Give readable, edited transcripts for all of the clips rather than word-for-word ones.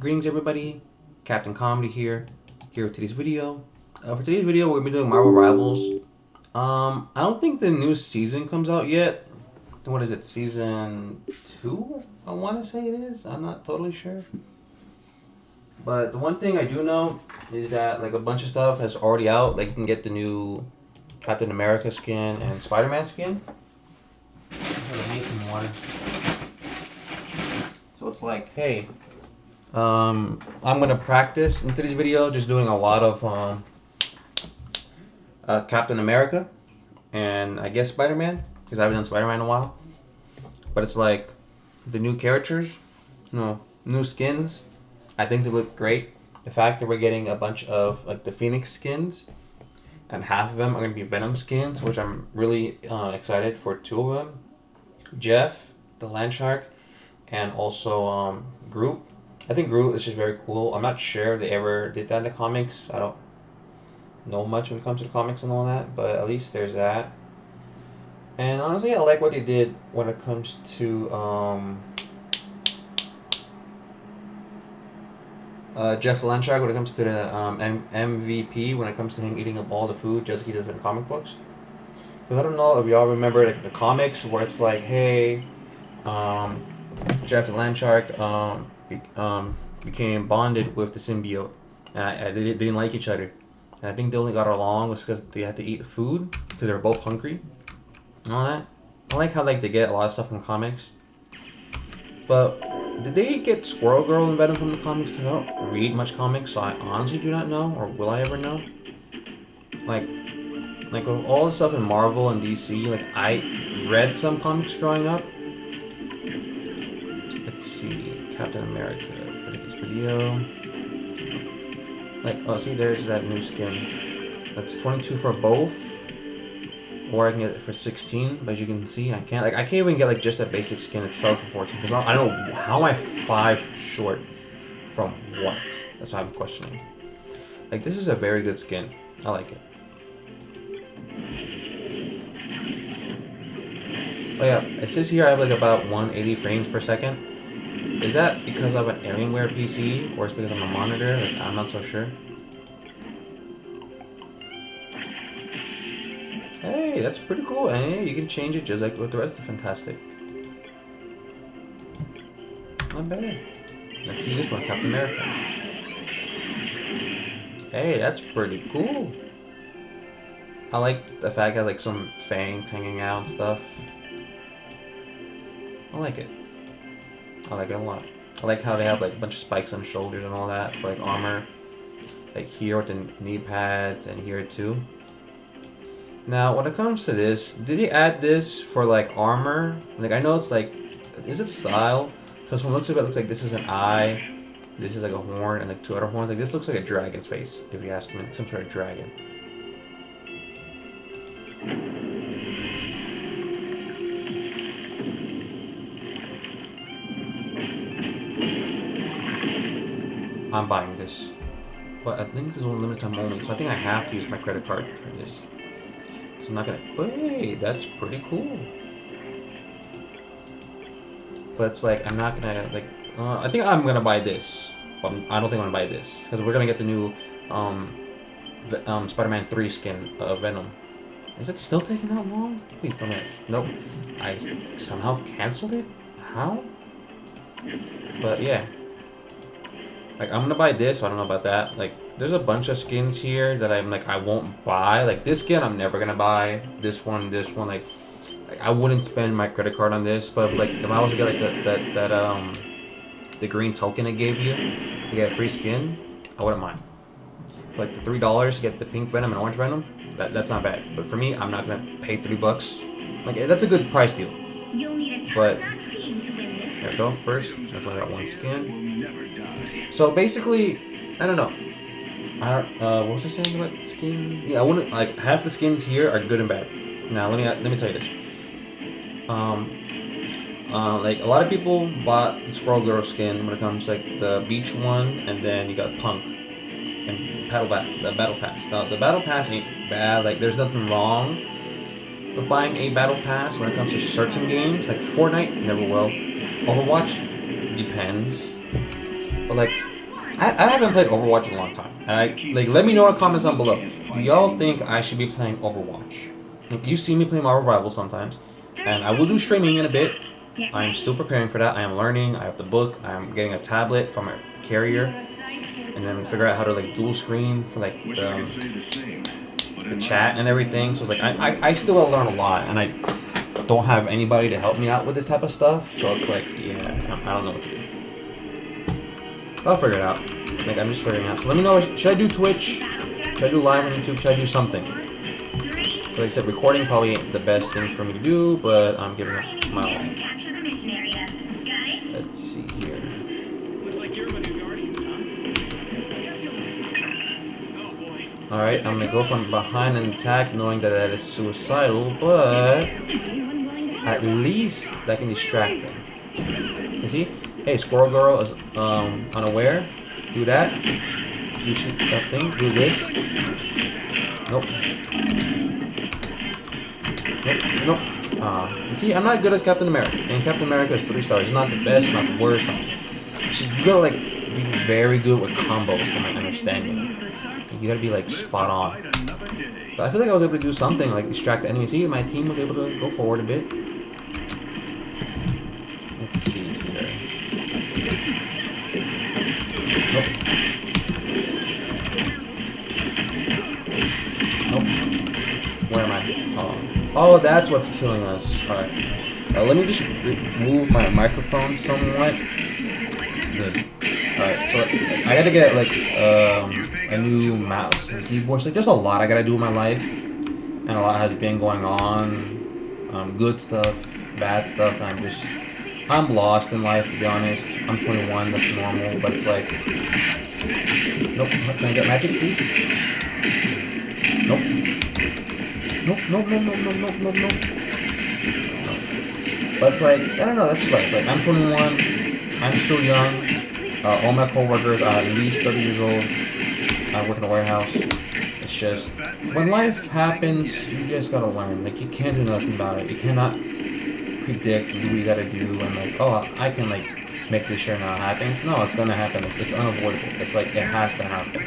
Greetings everybody, Captain Comedy here with today's video. For today's video, we're gonna be doing Marvel Rivals. I don't think the new season comes out yet. What is it, season 2? I want to say it is. I'm not totally sure. But the one thing I do know is that like a bunch of stuff has already out. Like you can get the new Captain America skin and Spider-Man skin. I need some water. So it's like, hey, I'm gonna practice in today's video, just doing a lot of Captain America and I guess Spider-Man, because I haven't done Spider-Man in a while. But it's like the new characters, new skins. I think they look great. The fact that we're getting a bunch of like the Phoenix skins, and half of them are gonna be Venom skins, which I'm really excited for. 2 of them, Jeff, the Landshark, and also Groot. I think Groot is just very cool. I'm not sure if they ever did that in the comics. I don't know much when it comes to the comics and all that, but at least there's that. And honestly, I like what they did when it comes to Jeff Landshark, when it comes to the MVP, when it comes to him eating up all the food just like he does in comic books. Because I don't know if y'all remember like the comics where it's like, hey, Jeff Landshark became bonded with the symbiote, and they didn't like each other. And I think they only got along was because they had to eat food because they were both hungry and all that. I like how like they get a lot of stuff from comics. But did they get Squirrel Girl and Venom from the comics? Because I don't read much comics, so I honestly do not know, or will I ever know? Like with all the stuff in Marvel and DC, like I read some comics growing up. Let's see, Captain America for this video. Like, oh, see, there's that new skin. That's 22 for both, or I can get it for 16. But as you can see, I can't even get like just a basic skin itself for 14. Because I don't know how am I 5 short from what. That's what I'm questioning. Like, this is a very good skin. I like it. Oh yeah, it says here I have like about 180 frames per second. Is that because of an Alienware PC, or is it because of my monitor? Like, I'm not so sure. Hey, that's pretty cool. And yeah, you can change it just like with the rest of Fantastic. Not bad. Let's see this one, Captain America. Hey, that's pretty cool. I like the fact that like some fangs hanging out and stuff. I like it. I like it a lot. I like how they have like a bunch of spikes on shoulders and all that for like armor. Like here with the knee pads and here too. Now when it comes to this, did he add this for like armor? Like I know it's like, is it style? Because from the looks of it, it looks like this is an eye, this is like a horn, and like 2 other horns. Like this looks like a dragon's face, if you ask me, like some sort of dragon. I'm buying this, but I think this is one limited time only, so I think I have to use my credit card for this. So I'm not gonna. Hey, that's pretty cool. But it's like I'm not gonna like. I think I'm gonna buy this, but I don't think I'm gonna buy this because we're gonna get the new Spider-Man 3 skin of Venom. Is it still taking that long? Please tell me. Nope. I somehow canceled it. How? But yeah. Like, I'm gonna buy this, so I don't know about that. Like, there's a bunch of skins here that I'm like, I won't buy. Like, this skin, I'm never gonna buy. This one, like I wouldn't spend my credit card on this. But, like, if I was to get, like, the green token it gave you to get a free skin, I wouldn't mind. Like, the $3 to get the pink Venom and orange Venom, that's not bad. But for me, I'm not gonna pay $3. Like, that's a good price deal. But, there we go, first. That's why I got one skin. So basically, I don't know. What was I saying about skins? Yeah, I wouldn't like half the skins here are good and bad. Now let me tell you this. Like a lot of people bought the Squirrel Girl skin when it comes to, like the beach one, and then you got Punk and the Battle Pass. Now the Battle Pass ain't bad. Like there's nothing wrong with buying a Battle Pass when it comes to certain games. Like Fortnite, never will. Overwatch, depends. But like I haven't played Overwatch in a long time, and let me know in the comments down below. Do y'all think I should be playing Overwatch? Like, you see me play Marvel Rivals sometimes, and I will do streaming in a bit. I am still preparing for that. I am learning. I have the book. I am getting a tablet from a carrier, and then figure out how to like dual screen for like the chat and everything. So it's like I still gotta learn a lot, and I don't have anybody to help me out with this type of stuff. So it's like, yeah, I don't know what to do. I'll figure it out. Like, I'm just figuring it out. So let me know. Should I do Twitch? Should I do live on YouTube? Should I do something? Like I said, recording probably ain't the best thing for me to do, but I'm giving it my all. Let's see here. Alright, I'm gonna go from behind and attack knowing that that is suicidal, but at least that can distract them. You see? Hey, Squirrel Girl is unaware. Do that. You shoot that thing. Do this. Nope. Nope. You see, I'm not good as Captain America. And Captain America is 3 stars. He's not the best, not the worst. You gotta like be very good with combos from my understanding. You gotta be like spot on. But I feel like I was able to do something like distract the enemy. See, my team was able to go forward a bit. Let's see here. Nope. Nope. Where am I? Oh, that's what's killing us. Alright. Let me just move my microphone somewhat. Good. Alright, so I gotta get like a new mouse and keyboard. So like, there's a lot I gotta do in my life. And a lot has been going on. Good stuff, bad stuff, and I'm lost in life, to be honest. I'm 21, that's normal, but it's like... Nope, can I get magic, please? Nope. Nope. But it's like, I don't know, that's life. Like, I'm 21, I'm still young. All my co-workers are at least 30 years old. I work in a warehouse. It's just, when life happens, you just gotta learn. Like, you can't do nothing about it. You cannot predict what you gotta do and like, oh, I can like make this sure now happens. No, it's gonna happen. It's unavoidable. It's like it has to happen.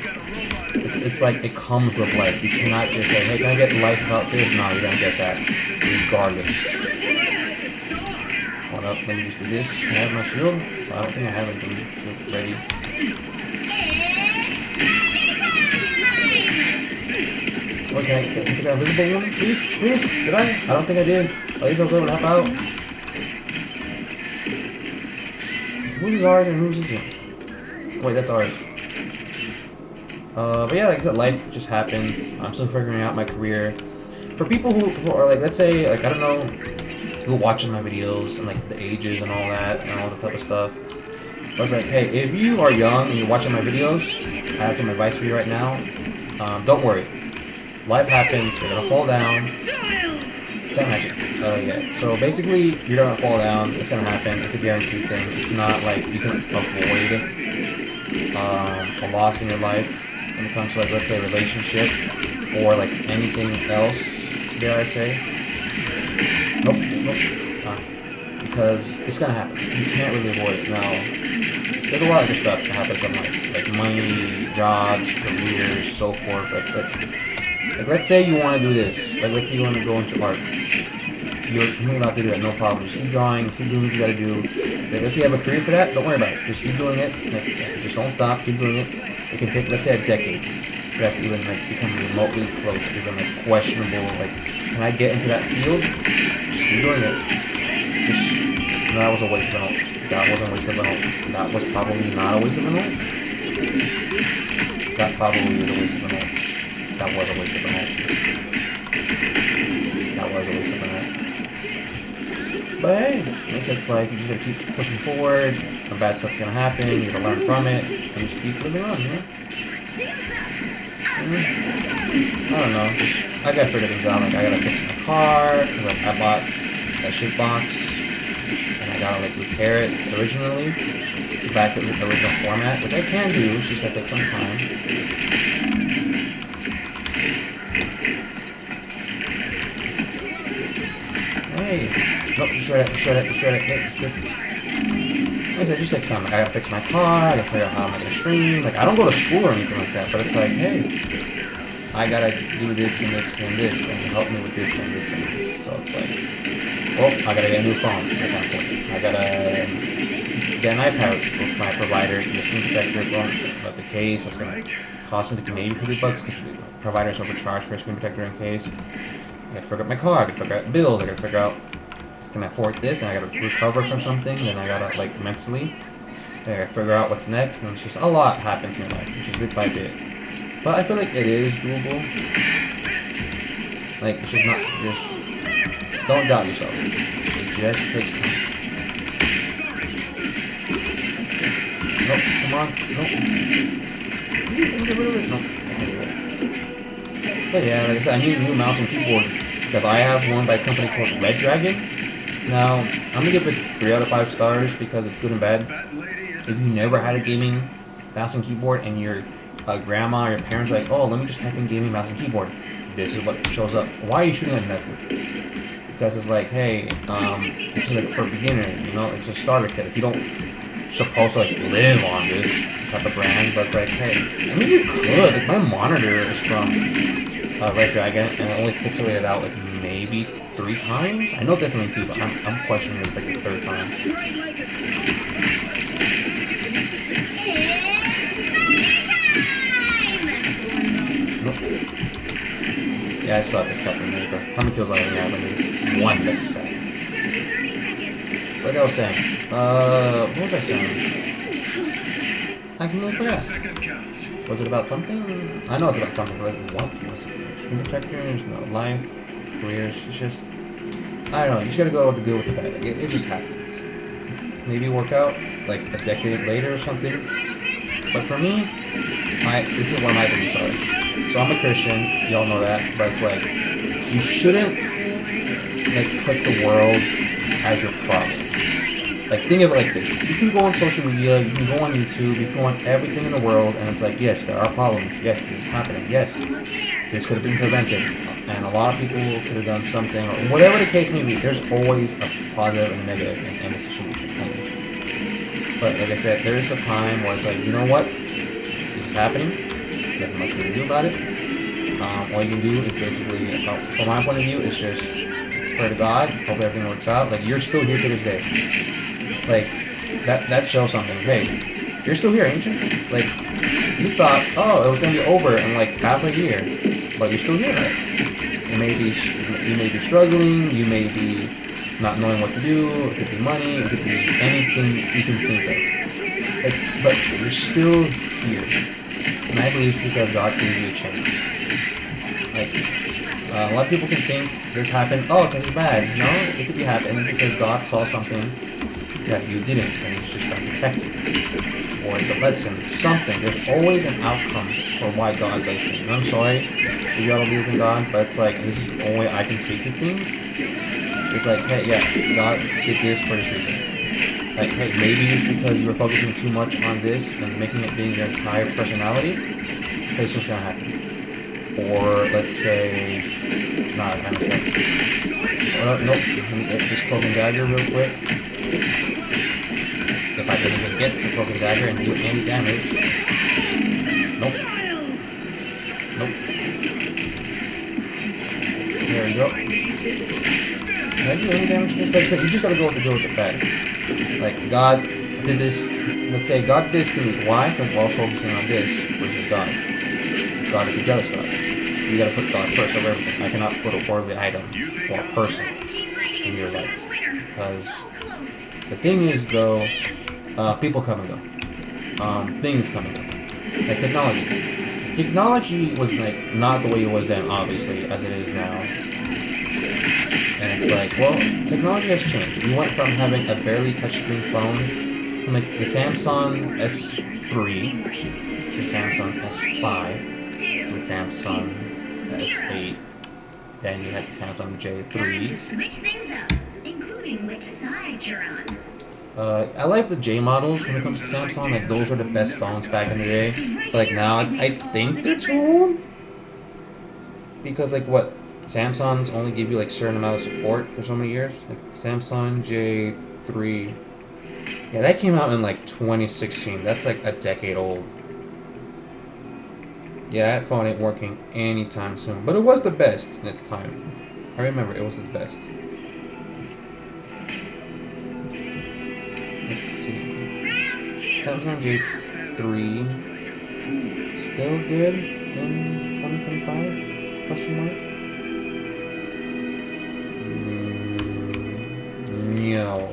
It's like it comes with life. You cannot just say, hey, can I get life without this? No, you're gonna get that regardless. Hold up, let me just do this. Can I have my shield? Well, I don't think I have anything ready. Okay, can I get that invisible one? Please? Did I? I don't think I did. At least I was able to help out. Whose is ours and whose isn't? Wait, that's ours. But yeah, like I said, life just happens. I'm still figuring out my career. For people who are like, let's say, like, I don't know, who are watching my videos and like the ages and all that and all that type of stuff. I was like, hey, if you are young and you're watching my videos, I have some advice for you right now. Don't worry. Life happens, you're gonna fall down. It's not magic. Yeah. So basically, you're gonna fall down, it's gonna happen, it's a guaranteed thing. It's not like you can avoid a loss in your life when it comes to like, let's say, a relationship or like anything else, dare I say. Nope. Because it's gonna happen. You can't really avoid it. Now, there's a lot of good stuff that happens in life, like money, jobs, careers, so forth. Like, let's say you want to do this. Like, let's say you want to go into art. You're completely allowed to do that, no problem. Just keep drawing, keep doing what you gotta do. Like, let's say you have a career for that, don't worry about it. Just keep doing it. Like, just don't stop, keep doing it. It can take, let's say, a decade for that to even like become remotely close, even like questionable. Like, can I get into that field? Just keep doing it. No, that was a waste of an ult. That wasn't a waste of an ult. That was probably not a waste of an ult. That probably was a waste of an ult. That was a waste of an ult. That was a waste of an ult. But hey, it's like you just gotta keep pushing forward. Some bad stuff's gonna happen. You gotta learn from it, and just keep living on, you know. I don't know. I gotta figure things out. Like I gotta fix my car because like I bought that shit box, and I gotta like repair it originally back to the original format, which I can do. It's just gonna take some time. Hey! Nope, destroy that. Hey, good. like I said, it just takes time. Like, I gotta fix my car, I gotta figure out how I'm gonna stream. Like, I don't go to school or anything like that, but it's like, hey, I gotta do this and this and this, and help me with this and this and this. So it's like, well, I gotta get a new phone at that point. I gotta get an iPad with my provider, the screen protector, but the case, that's gonna cost me maybe $50 because the provider's overcharged for a screen protector and case. I gotta figure out my car, I gotta figure out bills, I gotta figure out, can I afford this, and I gotta recover from something, then I gotta, like, mentally, I gotta figure out what's next, and it's just a lot happens in my life, which is bit by bit. But I feel like it is doable. Like, it's just not, just, don't doubt yourself. It just takes time. Nope, come on, nope. Please, let me get rid of it. Nope, I can't do it. But yeah, like I said, I need a new mouse and keyboard because I have one by a company called Red Dragon. Now, I'm gonna give it 3 out of 5 stars because it's good and bad. If you never had a gaming mouse and keyboard and your grandma or your parents are like, oh, let me just type in gaming mouse and keyboard, this is what shows up. Why are you shooting at nothing? Because it's like, hey, this is like for beginners, you know, it's a starter kit. If you don't supposed to like live on this type of brand, but it's like, hey, I mean you could. Like, my monitor is from Red Dragon, and it only pixelated out like maybe 3 times. I know definitely 2, but I'm questioning it's like the 3rd time. Nope. Yeah, I suck as Captain America. How many kills do I have? 1, let's say. Like I was saying, what was I saying? I completely forgot. Was it about something? I know it's about something, but like, what was it? Screen protectors, no, life, careers, it's just, I don't know, you just gotta go with the good with the bad. Like, it just happens. Maybe work out, like, a decade later or something. But for me, this is one of my beliefs are. So I'm a Christian, y'all know that, but it's like, you shouldn't, like, put the world as your problem. Like, think of it like this. You can go on social media, you can go on YouTube, you can go on everything in the world, and it's like, yes, there are problems. Yes, this is happening. Yes, this could have been prevented. And a lot of people could have done something, or whatever the case may be. There's always a positive and a negative in any situation, almost. But like I said, there's a time where it's like, you know what? This is happening. There's nothing much you can do about it. All you can do is basically, from my point of view, is just pray to God, hope everything works out. Like, you're still here to this day. Like, that shows something. Hey, you're still here, ain't you? Like, you thought, oh, it was gonna be over in like half a year, but you're still here. You may be struggling, you may be not knowing what to do, it could be money, it could be anything you can think of. But you're still here. And I believe it's because God gave you a chance. Like, a lot of people can think this happened, oh, because it's bad. No, it could be happening because God saw something that you didn't, and He's just trying to protect you. Or it's a lesson, something. There's always an outcome for why God does things. And I'm sorry if you don't believe in God, but it's like, this is the only way I can speak to things. It's like, hey, yeah, God did this for this reason. Like, hey, maybe it's because you were focusing too much on this and making it being your entire personality, but it's just gonna happen. Or, let's say, nah, I messed up. Nope, let me get this Cloak and Dagger real quick. If I didn't even get to Cloak and Dagger and do any damage. Nope. Nope. There we go. Did I do any damage to this? Like I said, you just gotta go with the good with the bad. Like, God did this, let's say God did this to me. Why? Because we're all focusing on this versus God. God is a jealous God. You gotta put God first over everything. I cannot put a worldly item or a person in your life. Because the thing is, though, people come and go. Things come and go. Like technology. Technology was like not the way it was then, obviously, as it is now. And it's like, well, technology has changed. We went from having a barely touchscreen phone, from like the Samsung S3, to the Samsung S5, to the Samsung S8. Then you had the Samsung J3. Switch things up, including which side you're on. I like the J models when it comes to Samsung. Like, those were the best phones back in the day. But like now, I think they're too old. Because like what, Samsung's only give you like certain amount of support for so many years. Like Samsung J3 Yeah, that came out in like 2016. That's like a decade old. Yeah, that phone ain't working anytime soon. But it was the best in its time. I remember it was the best. Let's see. Samsung J3. Still good in 2025? Question mark? No.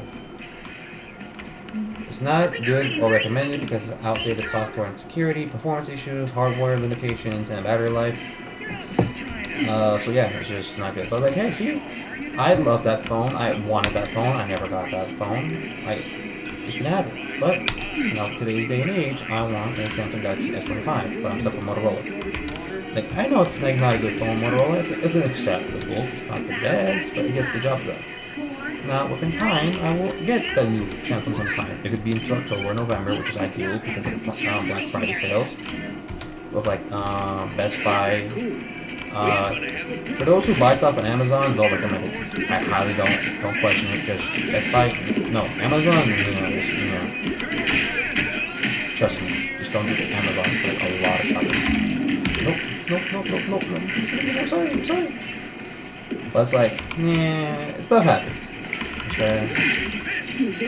It's not good or recommended because of outdated software and security, performance issues, hardware limitations, and battery life. So yeah, it's just not good. But like, hey, see, I love that phone. I wanted that phone. I never got that phone. I just didn't have it. But you know, today's day and age, I want a Samsung Galaxy S25. But I'm stuck with Motorola. Like, I know it's like not a good phone, Motorola. It's an acceptable. It's not the best, but it gets the job done. Now, within time, I will get the new Samsung 25. It could be into October or November, which is ideal because of the Black Friday sales. With like Best Buy. For those who buy stuff on Amazon, don't recommend it. I highly don't question it. Just Best Buy, no. Amazon, trust me, just don't do Amazon for like a lot of shopping. Nope. I'm sorry. But it's like, nah, stuff happens.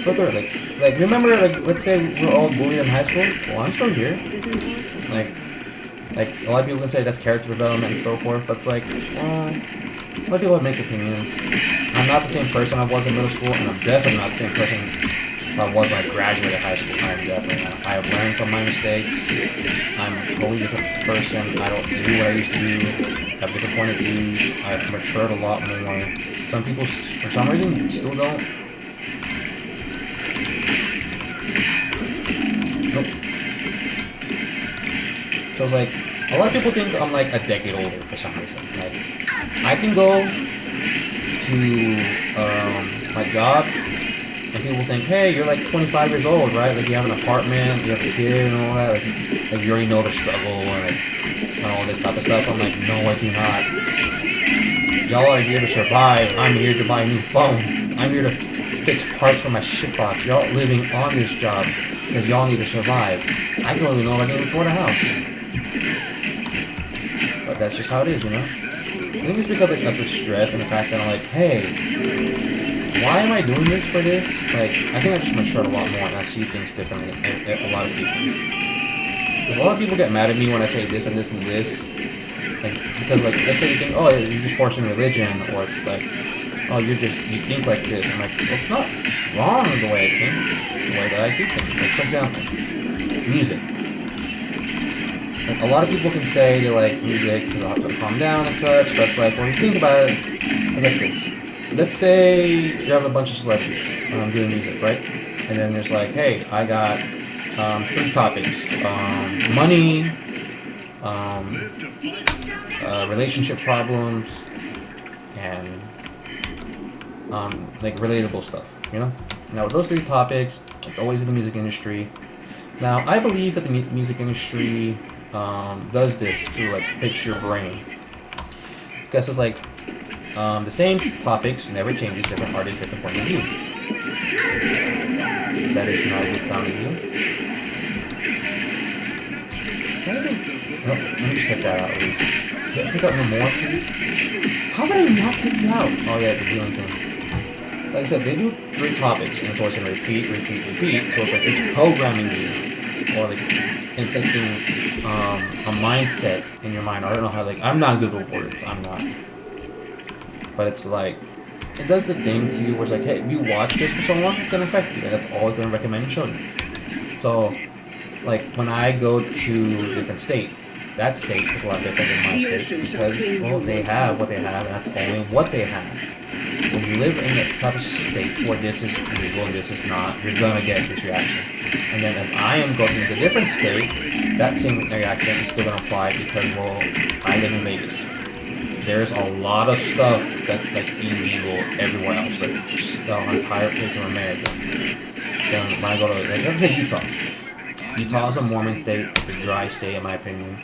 But they're like remember, like, let's say we're all bullied in high school. Well, I'm still here. Like a lot of people can say that's character development and so forth, but it's like, well, a lot of people have mixed opinions. I'm not the same person I was in middle school, and I'm definitely not the same person I was when I graduated high school. I'm definitely not. I have learned from my mistakes. I'm a totally different person. I don't do what I used to do. I have different point of views. I've matured a lot more. Some people, for some reason, still don't. Nope. So it's like, a lot of people think I'm like a decade older for some reason. Like, I can go to my job, and people think, hey, you're like 25 years old, right? Like, you have an apartment, you have a kid and all that. Like you already know the struggle and all this type of stuff. I'm like, no, I do not. Y'all are here to survive. I'm here to buy a new phone. I'm here to fix parts for my shitbox. Y'all living on this job because y'all need to survive. I don't even know if I can afford a house. But that's just how it is, you know? I think it's because of the stress and the fact that I'm like, hey, why am I doing this for this? Like, I think I just matured a lot more and I see things differently than a lot of people. Because a lot of people get mad at me when I say this and this and this. Like, because, like, let's say you think, oh, you're just forcing religion, or it's like, oh, you think like this. I'm like, well, it's not wrong the way I think, it's the way that I see things. Like, for example, music. Like, a lot of people can say they like music because they'll have to calm down and such, but it's like, when you think about it, it's like this. Let's say you have a bunch of celebrities doing music, right? And then there's like, hey, I got 3 topics. Money, relationship problems, and like relatable stuff, you know? Now with those 3 topics, it's always in the music industry. Now I believe that the music industry does this to like fix your brain. Because it's like the same topics never changes, different artists, different point of view. That is not a good sound to you. Nope, let me just take that out at least. Can I take out no more, please? How did I not take you out? Oh yeah, the healing thing. Like I said, they do 3 topics, and it's always going to repeat. So it's like, it's programming you, or like inflicting a mindset in your mind. I don't know how, like, I'm not good with words, I'm not. But it's like, it does the thing to you where it's like, hey, you watch this for so long, it's going to affect you, and that's all it's going to recommend children. So, like, when I go to a different state, that state is a lot different than my state because, well, they have what they have, and that's only what they have. When you live in a type of state where this is legal and this is not, you're gonna get this reaction. And then if I am going to a different state, that same reaction is still gonna apply because, well, I live in Vegas. There's a lot of stuff that's like illegal everywhere else, like the entire place of America. Then when I go to, like, let's say Utah. Utah is a Mormon state. It's a dry state, in my opinion,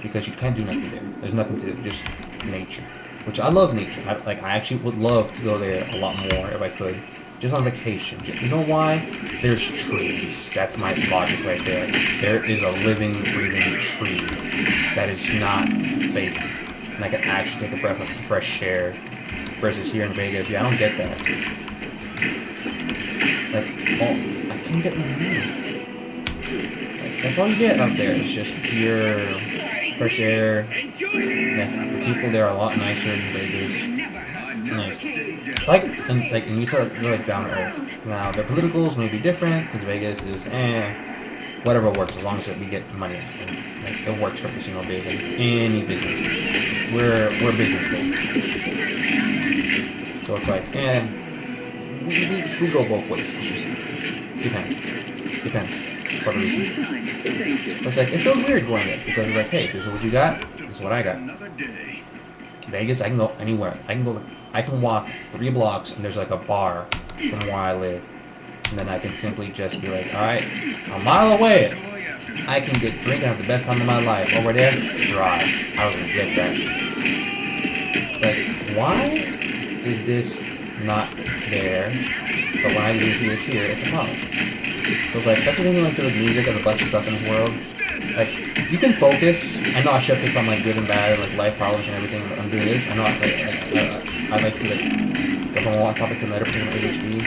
because you can't do nothing there. There's nothing to do, just nature. Which I love nature. I actually would love to go there a lot more if I could, just on vacation. You know why? There's trees. That's my logic right there. There is a living, breathing tree that is not fake. And I can actually take a breath of fresh air. Versus here in Vegas, yeah, I don't get that. Like, I can't get no money. Like, that's all you get out there. It's just pure fresh air. Yeah, the people there are a lot nicer in Vegas. Nice. And Utah, they're like down to earth. Now, their politicals may be different because Vegas is whatever works as long as we get money. And, like, it works for casino business, any business. We're a business thing. So it's like, we go both ways. It's just depends for the reason. It's like, it feels weird going there because it's like, hey, this is what you got, this is what I got. Vegas, I can go anywhere. I can walk 3 blocks and there's like a bar from where I live, and then I can simply just be like, all right, a mile away, I can get drink and have the best time of my life. Over there, dry. I don't get that. It's like, why is this not there? But when I leave here, it's here. It's a problem. So it's like, that's the thing when I feel like music and a bunch of stuff in this world. Like, you can focus. I know I shifted from like good and bad, like life problems and everything. But I'm doing this. I know I like to like go from one topic to another because of ADHD.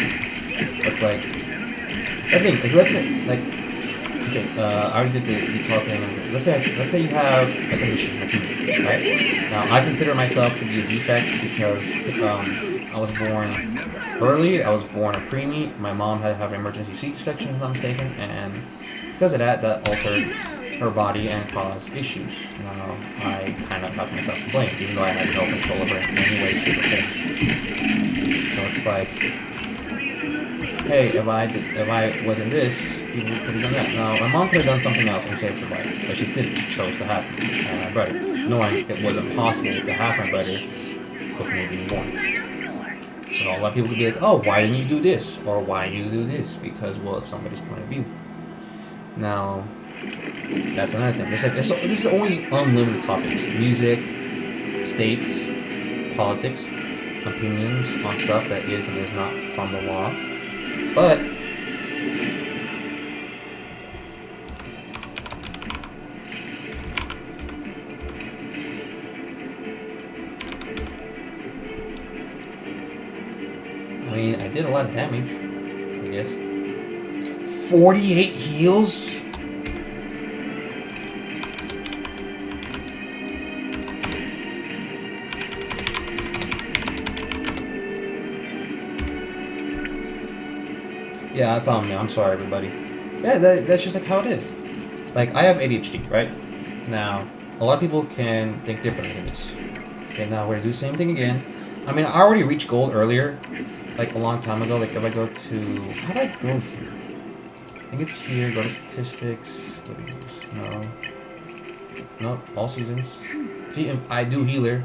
It's like, that's the thing. Like, let's say, like, okay, I already did the guitar thing. Let's say you have a condition, like me, right? Now, I consider myself to be a defect because I was born early. I was born a preemie. My mom had to have an emergency C-section, if I'm not mistaken, and because of that altered her body and caused issues. Now, I kind of have myself to blame, even though I had no control over it in any way, shape, or form. So it's like, hey, if I wasn't this, people could have done that. Now, my mom could have done something else and saved her life, but she didn't. She chose to have my brother, knowing it wasn't possible to have my brother with me being born. So a lot of people could be like, oh, why didn't you do this? Or why didn't you do this? Because, well, it's somebody's point of view. Now, that's another thing. There's always unlimited topics. Music, states, politics, opinions on stuff that is and is not from the law. But I mean, I did a lot of damage, I guess. 48 heals? Yeah, that's on me. I'm sorry, everybody. Yeah, that's just like how it is. Like, I have ADHD, right? Now, a lot of people can think differently than this. Okay, now we're gonna do the same thing again. I mean, I already reached gold earlier, like a long time ago. Like, if I go to... How do I go here? I think it's here. Go to statistics. What do you use? No. Nope. All seasons. See, I do healer.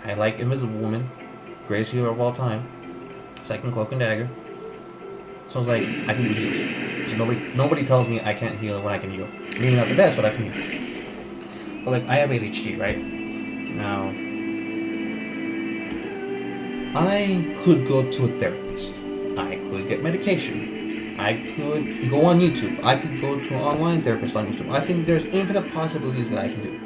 I like Invisible Woman. Greatest healer of all time. Second Cloak and Dagger. So it's like, I can do heals. So nobody tells me I can't heal when I can heal. Maybe not the best, but I can heal. But like, I have ADHD, right? Now, I could go to a therapist. I could get medication. I could go on YouTube. I could go to an online therapist on YouTube. There's infinite possibilities that I can do.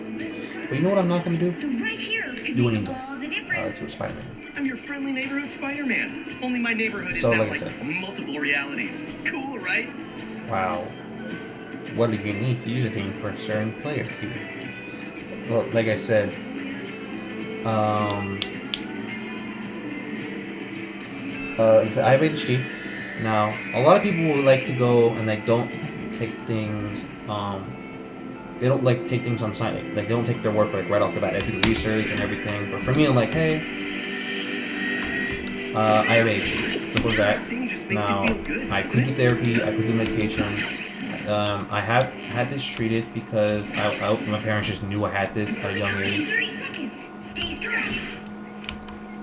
But you know what I'm not going to do? The right heroes could Do be anything. all the difference. Let's do a Spider-Man. I'm your friendly neighborhood Spider-Man. Only my neighborhood is So, now like I like said. multiple realities. Cool, right? Wow. What a unique username for a certain player here. Well, like I said, I have ADHD. Now, a lot of people would like to go and like don't take things, they don't like take things on sight. Like they don't take their word for like right off the bat. They do research and everything. But for me, I'm like, hey, I have ADHD. Simple as that. Now, I could do therapy. I could do medication. I have had this treated because my parents just knew I had this at a young age. 30 seconds. Stay strong.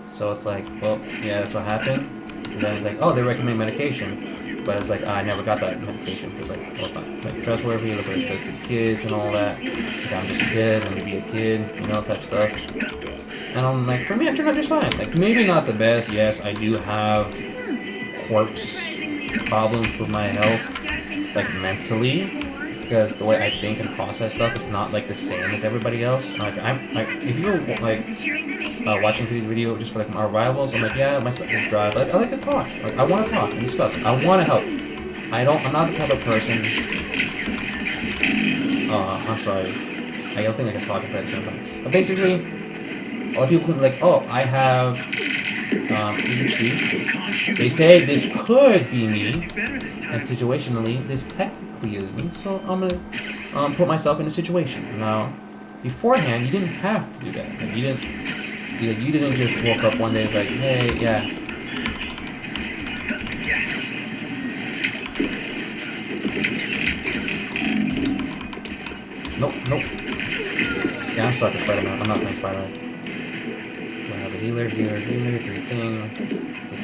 So it's like, well, yeah, that's what happened. And then it's like, oh, they recommend medication. But it's like, I never got that medication because, like, well, it's not like, trustworthy. Look what it does to the kids and all that. Like, I'm just a kid. Let me be a kid, you know, type stuff. And I'm like, for me, I turned out just fine. Like, maybe not the best. Yes, I do have quirks, problems with my health, like mentally, because the way I think and process stuff is not like the same as everybody else. Like I'm like, if you're like watching today's video just for like my rivals, I'm like, yeah, my stuff is dry, but like, I like to talk. Like I want to talk and discuss. I want to help. I'm not the type of person. I'm sorry. I don't think I can talk at the same time. But basically, a lot of people can like, oh, I have ADHD. They say this could be me, and situationally, this technically is me. So I'm gonna put myself in a situation. Now, beforehand, you didn't have to do that. Like, you didn't just woke up one day and it's like, hey, yeah. Nope. Yeah, I'm stuck at Spider-Man. I'm not playing Spider-Man. I have a healer, three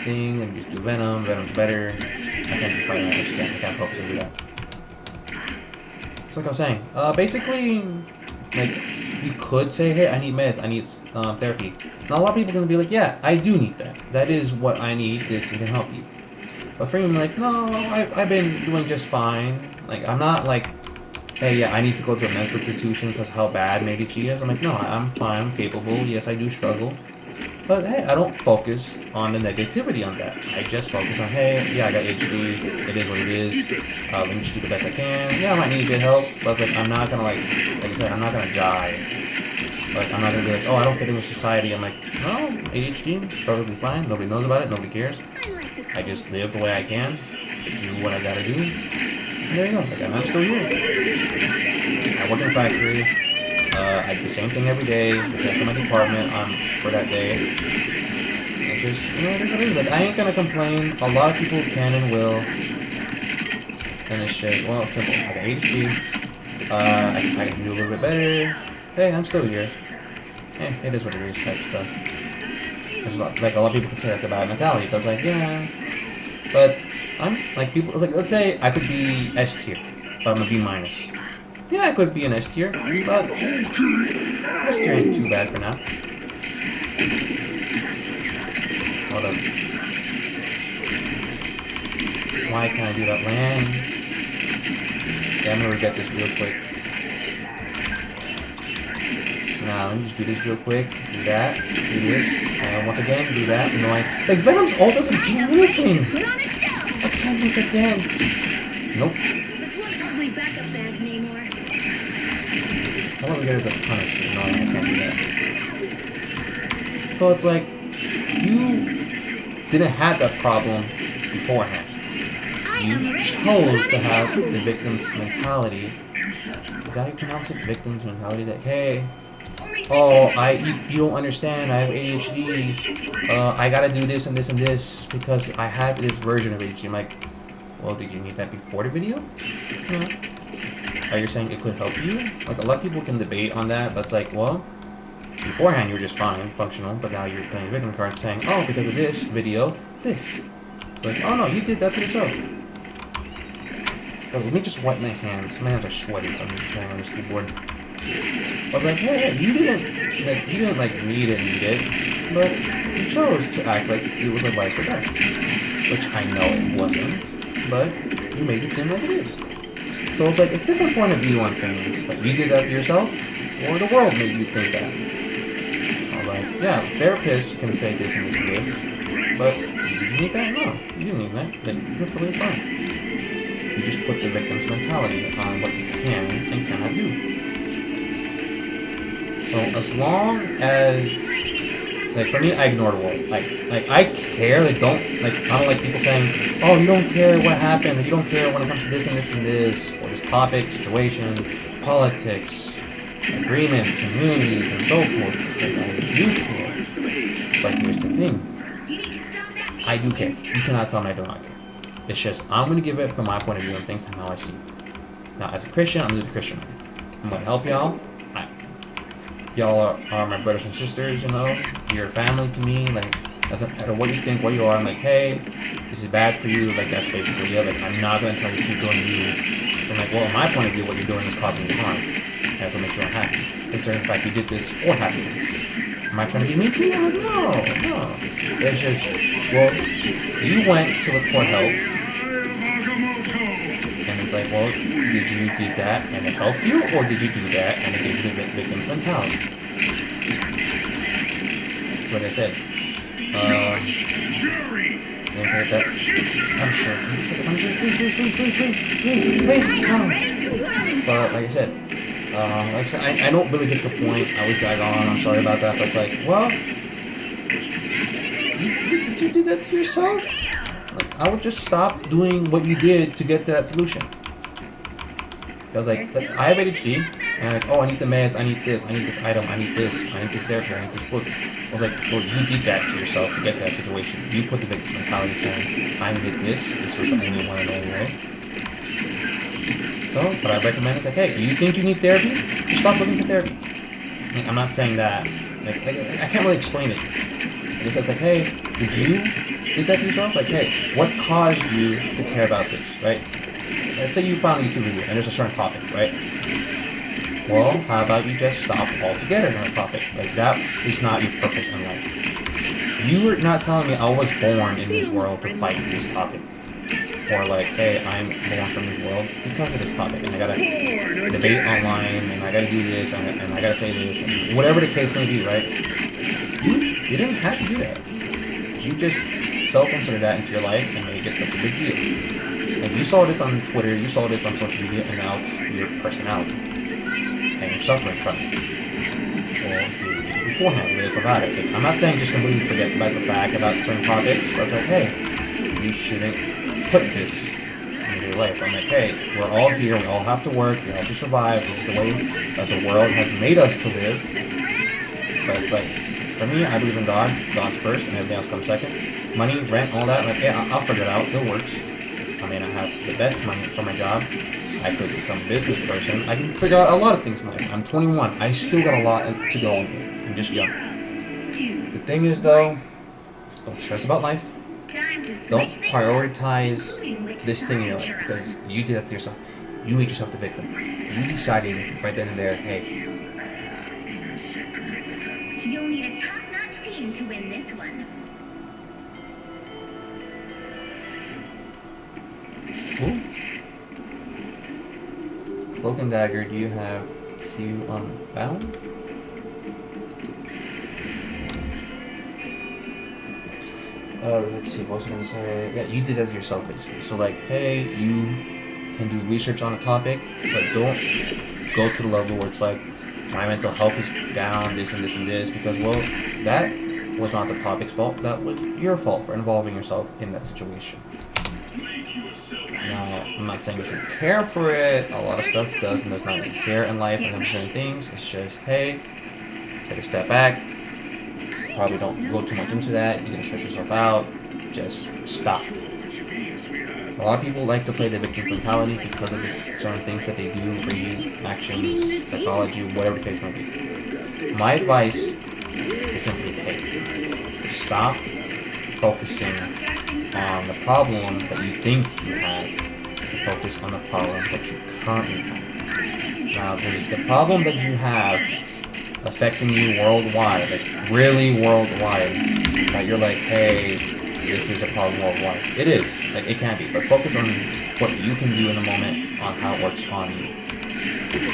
thing, let me just do Venom. Venom's better. I can't do Spider-Man. I can't focus and do that. So like I was saying, basically, like, you could say, hey, I need meds, I need therapy. Now a lot of people are gonna be like, yeah, I do need that. That is what I need. This can help you. But for me, I'm like, no, I've been doing just fine. Like, I'm not like, hey, yeah, I need to go to a mental institution because how bad ADHD is. I'm like, no, I'm fine, I'm capable. Yes, I do struggle. But hey, I don't focus on the negativity on that. I just focus on, hey, yeah, I got ADHD. It is what it is. Let me just do the best I can. Yeah, I might need a bit of help, but like, I'm not gonna like I said, I'm not gonna die. Like, I'm not gonna be like, oh, I don't fit in with society. I'm like, no, ADHD, perfectly fine. Nobody knows about it. Nobody cares. I just live the way I can, do what I gotta do. And there you go. Like, I'm still here. I work in a factory. I do the same thing every day. Depends on my department for that day. It's just, it is what it is. Like, I ain't gonna complain. A lot of people can and will. And it's just, well, it's simple. I got ADHD. I can do a little bit better. Hey, I'm still here. It is what it is type stuff. There's like, a lot of people could say that's a bad mentality. But it's like, yeah. But I'm, like, people, like, let's say I could be S tier. But I'm a B minus. Yeah, I could be an S tier, but S tier ain't too bad for now. Hold up. Why can't I do that land? Yeah, I'm gonna get this real quick. Now, let me just do this real quick. Do that. Do this. And once again, do that. You know, like, Venom's ult doesn't do anything. I can't make a dent. Nope. I want to get her to punish you. No, I can't do that. So it's like, you didn't have that problem beforehand. You chose to have the victim's mentality. Is that how you pronounce it? Victim's mentality? That, hey, oh, you don't understand. I have ADHD. I gotta do this and this and this because I have this version of ADHD. I'm like, well, did you need that before the video? No. Are you saying it could help you? Like, a lot of people can debate on that, but it's like, well, beforehand you were just fine, functional, but now you're playing victim cards saying, oh, because of this video, this. Like, oh no, you did that to yourself. Oh, let me just wipe my hands. My hands are sweaty from playing on this keyboard. I was like, hey, you didn't like need it, but you chose to act like it was a life or death. Which I know it wasn't, but you made it seem like it is. So it's like, it's different point of view on things. Like, you did that to yourself, or the world made you think that. I was like, yeah, therapists can say this and this and this, but did you need that? No, you didn't need that. Like, you're totally fine. You just put the victim's mentality on what you can and cannot do. So as long as, like, for me, I ignore the world. Like I care. Like, I don't like people saying, oh, you don't care what happened. Like, you don't care when it comes to this and this and this, or this topic, situation, politics, agreements, communities, and so forth. It's like, I do care. But here's the thing. I do care. You cannot tell me I do not care. It's just, I'm going to give it from my point of view on things and how I see it. Now, as a Christian, I'm going to do the Christian way. I'm going to help y'all. Y'all are my brothers and sisters, you know. You're family to me. Like, doesn't matter what you think, what you are. I'm like, hey, this is bad for you. Like, that's basically it. Like, I'm not going to tell you to keep doing you. So I'm like, well, in my point of view, what you're doing is causing me harm. I have to make sure I'm happy. Considering the fact you did this for happiness. Am I trying to be mean to you? I'm like, no. It's just, well, You went to look for help, and it's like, well, did you do that and it helped you, or did you do that and it gave you the victim's mentality? Like I said, okay, that, I'm sure, please, no. But like I said, I don't really get the point. I would drag on. I'm sorry about that, but it's like, well, you did that to yourself. Like, I would just stop doing what you did to get to that solution. I was like, I have ADHD, and I'm like, oh, I need the meds, I need this item, I need this therapy, I need this book. I was like, well, you did that to yourself to get to that situation. You put the victim mentality saying, I needed this was the only one and only way. So, what I recommend is like, hey, you think you need therapy? Just stop looking for therapy. Like, I'm not saying that. Like, I can't really explain it. I guess it's like, hey, did you that to yourself? Like, hey, what caused you to care about this, right? Let's say you found a YouTube video and there's a certain topic, right? Well, how about you just stop altogether on a topic? Like, that is not your purpose in life. You are not telling me I was born in this world to fight this topic. Or like, hey, I'm born from this world because of this topic, and I gotta debate online, and I gotta do this, and I gotta say this, and whatever the case may be, right? You didn't have to do that. You just self-inserted that into your life and made it such a big deal. Like, you saw this on Twitter, you saw this on social media, and now it's your personality. And you're suffering from it. Or beforehand, really forgot it. Like, I'm not saying just completely forget about the fact about certain topics, but it's like, hey, you shouldn't put this in your life. I'm like, hey, we're all here, we all have to work, we all have to survive, this is the way that the world has made us to live. But it's like, for me, I believe in God, God's first, and everything else comes second. Money, rent, all that, like, yeah, I'll figure it out, it works. I mean, I have the best money for my job, I could become a business person, I can figure out a lot of things in life. I'm 21, I still got a lot to go on here, I'm just young. The thing is though, don't stress about life. Don't prioritize this thing in your life because you did that to yourself. You made yourself the victim. You decided right then and there, hey. You'll need a top-notch team to win this one. Ooh. Cloak and Dagger, do you have Q unbound? Let's see, what was I gonna say? Yeah, you did that to yourself, basically. So, like, hey, you can do research on a topic, but don't go to the level where it's like, my mental health is down, this and this and this, because, well, that was not the topic's fault. That was your fault for involving yourself in that situation. Now, I'm not saying you should care for it. A lot of stuff does and does not really care in life when it comes to certain things. It's just, hey, take a step back. Probably don't go too much into that. You're gonna stress yourself out. Just stop. A lot of people like to play the victim mentality because of this certain things that they do, reading, actions, psychology, whatever the case might be. My advice is simply, hey, stop focusing on the problem that you think you have and focus on the problem that you currently have. Now, the problem that you have affecting you worldwide, like really worldwide, that you're like, hey, this is a problem worldwide. It is, like it can be, but focus on what you can do in the moment, on how it works on you.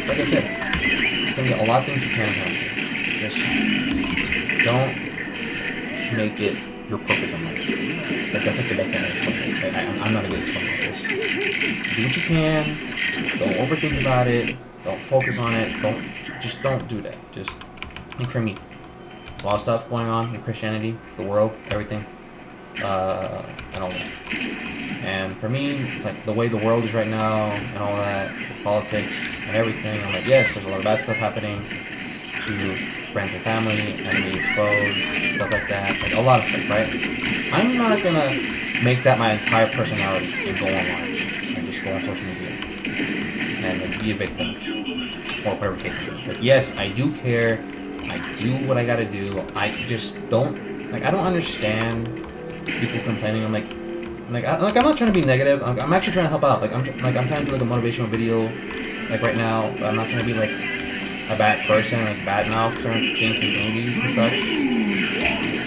Like I said, it's gonna be a lot of things you can handle. Just don't make it your purpose in life. Like, that's like the best thing I can explain. Like, I'm not a good explainer of this. Do what you can. Don't overthink about it. Don't focus on it. Just don't do that. Just, think for me. There's a lot of stuff going on in Christianity, the world, everything, and all that. And for me, it's like the way the world is right now, and all that, politics and everything. I'm like, yes, there's a lot of bad stuff happening to friends and family, enemies, foes, stuff like that. Like a lot of stuff, right? I'm not gonna make that my entire personality and go online and just go on social media and be a victim or whatever case may be. But yes, I do care. I do what I gotta do. I just don't like. I don't understand people complaining. I'm not trying to be negative. I'm actually trying to help out. I'm trying to do like a motivational video, like right now. But I'm not trying to be like a bad person, like badmouth certain things and movies and such.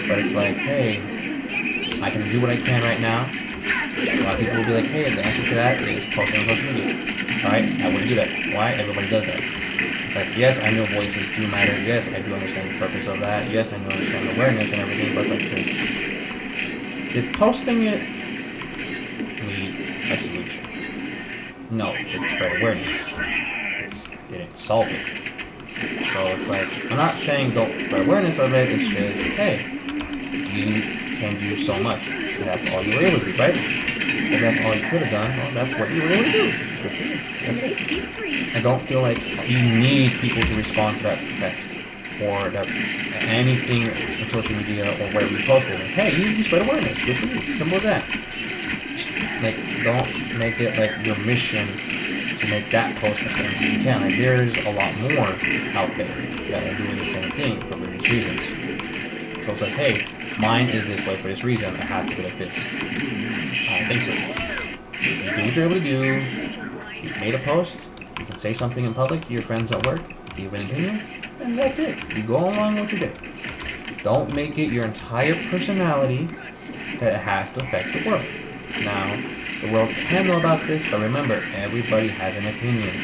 But it's like, hey, I I can do what I can right now. A lot of people will be like, hey, the answer to that is posting on social media. Alright, I wouldn't do that. Why? Everybody does that. Like, yes, I know voices do matter. Yes, I do understand the purpose of that. Yes, I know understand awareness and everything, but it's like this. Did posting it need a solution? No, it spread awareness. It didn't solve it. So it's like, I'm not saying don't spread awareness of it, it's just, hey, you can do so much. And that's all you were able to do, right? If that's all you could have done, well, that's what you were able to do. Good for you. That's it. I don't feel like you need people to respond to that text or that anything on social media or wherever you posted. Like, hey, you spread awareness. Good for you. Simple as that. Like, don't make it like your mission to make that post as famous as you can. Like, there's a lot more out there that are doing the same thing for various reasons. So it's like, hey, mine is this way for this reason. It has to be like this. I don't think so. You do what you're able to do. You made a post. You can say something in public to your friends at work. Give an opinion. And that's it. You go along with your day. Don't make it your entire personality that it has to affect the world. Now, the world can know about this, but remember, everybody has an opinion.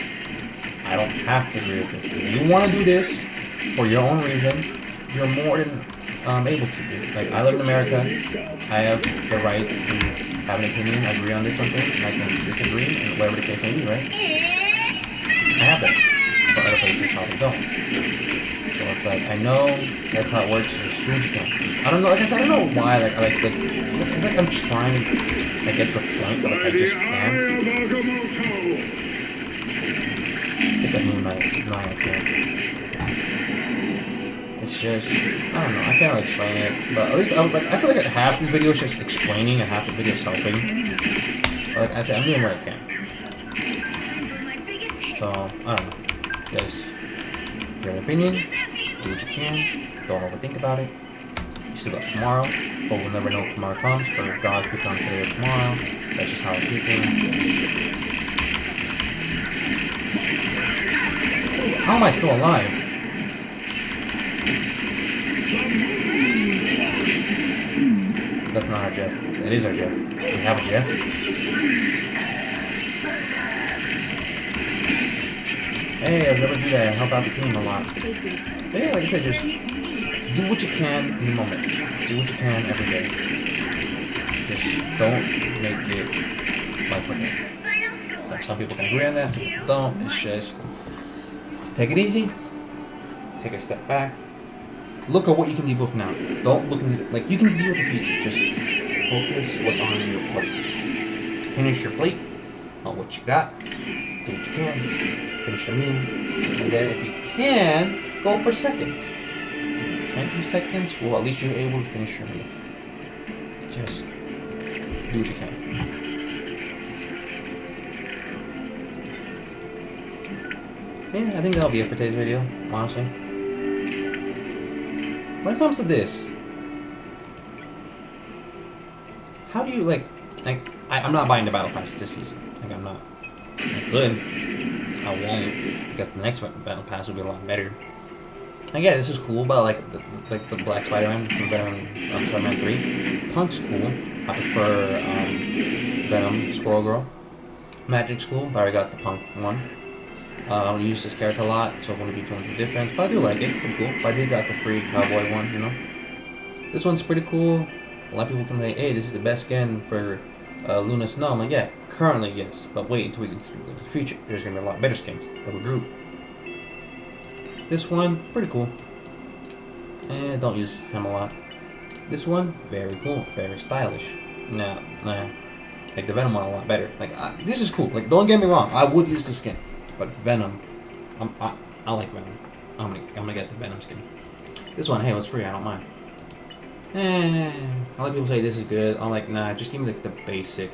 I don't have to agree with this. If you want to do this for your own reason, you're more than able to. Like, I live in America. I have the rights to have an opinion, agree on this something, and I can disagree, and whatever the case may be, right? I have that. But other places probably don't. So it's like, I know that's how it works. Just do what you can. I don't know. Like I said, I don't know why. Like it's like I'm trying to get to a point, but like I just can't. Let's get that Moonlight. No, I can't. It's just, I don't know. I can't really explain it, but at least I feel like half these videos just explaining and half the videos helping. But like I said, I'm doing what I can. So I don't know. Guys, your opinion. Do what you can. Don't overthink about it. You still got tomorrow. But we'll never know if tomorrow comes. For God could come today or tomorrow. That's just how I see things. How am I still alive? That's not our Jeff. That is our Jeff. We have a Jeff. Hey, I was able to do that and help out the team a lot. But yeah, like I said, just do what you can in the moment. Do what you can every day. Just don't make it life or death. So some people can agree on that, some people don't. It's just take it easy. Take a step back. Look at what you can deal with now. Don't look into like you can deal with the future. Just focus what's on your plate. Finish your plate on what you got. Do what you can. Finish the meal, and then if you can, go for seconds. If you can't do seconds, well, at least you're able to finish your meal. Just do what you can. Yeah, I think that'll be it for today's video, honestly. When it comes to this, how do you I'm not buying the battle pass this season. Like, I'm not. I could. I won't, because the next battle pass will be a lot better. And yeah, this is cool, but like the Black Spider-Man from Venom, Spider-Man 3, Punk's cool. I prefer Venom, Squirrel Girl. Magic's cool, but I already got the Punk one. I don't use this character a lot, so it wouldn't be too much of a difference. But I do like it, pretty cool. But I did got the free Cowboy one, you know. This one's pretty cool. A lot of people can say, hey, this is the best skin for Luna Snow. I'm like, yeah, currently yes, but wait until we get to the future. There's gonna be a lot better skins that we grew. This one, pretty cool. And don't use him a lot. This one, very cool, very stylish. Nah, like the Venom one a lot better. Like this is cool. Like don't get me wrong, I would use the skin, but Venom, I like Venom. I'm gonna get the Venom skin. This one, hey, it was free. I don't mind. A lot of people say this is good. I'm like, nah, just give me like the basic,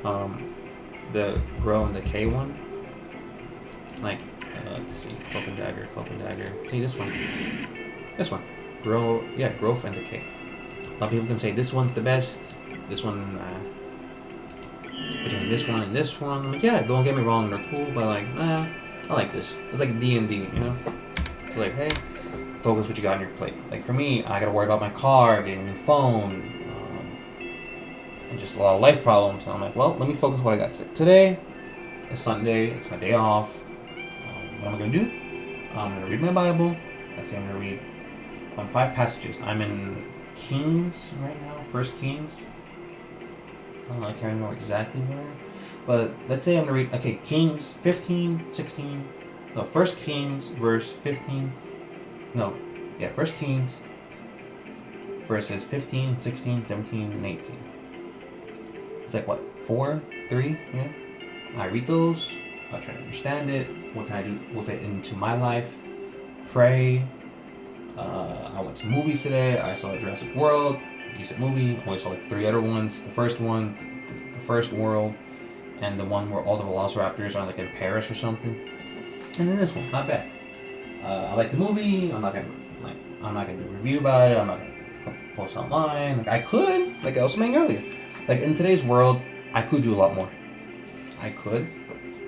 the Grow and the K one. Like, let's see, Cloak and Dagger. See this one, Grow, yeah, Growth and Decay. A lot of people can say this one's the best. This one, between this one and this one, I'm like, yeah, don't get me wrong, they're cool, but like, nah, I like this. It's like D&D, you know? So like, hey, focus what you got on your plate. Like for me, I gotta worry about my car, getting a new phone, and just a lot of life problems. And I'm like, well, let me focus on what I got today. It's Sunday. It's my day off. What am I gonna do? I'm gonna read my Bible. Let's say I'm gonna read 5 passages. I'm in Kings right now. First Kings. I can't remember exactly where, but let's say I'm gonna read. Okay, Kings 15, 16. No, First Kings verse 15. No, yeah, First Kings verses 15, 16, 17, and 18. It's like what, 4, 3, yeah? I read those, I try to understand it, what can I do with it into my life, pray. I went to movies today, I saw Jurassic World, decent movie. I only saw like 3 other ones. The first one, the First World, and the one where all the velociraptors are like in Paris or something. And then this one, not bad. I like the movie. I'm not gonna do a review about it. I'm not gonna post online. Like I could, like I was saying earlier. Like in today's world, I could do a lot more. I could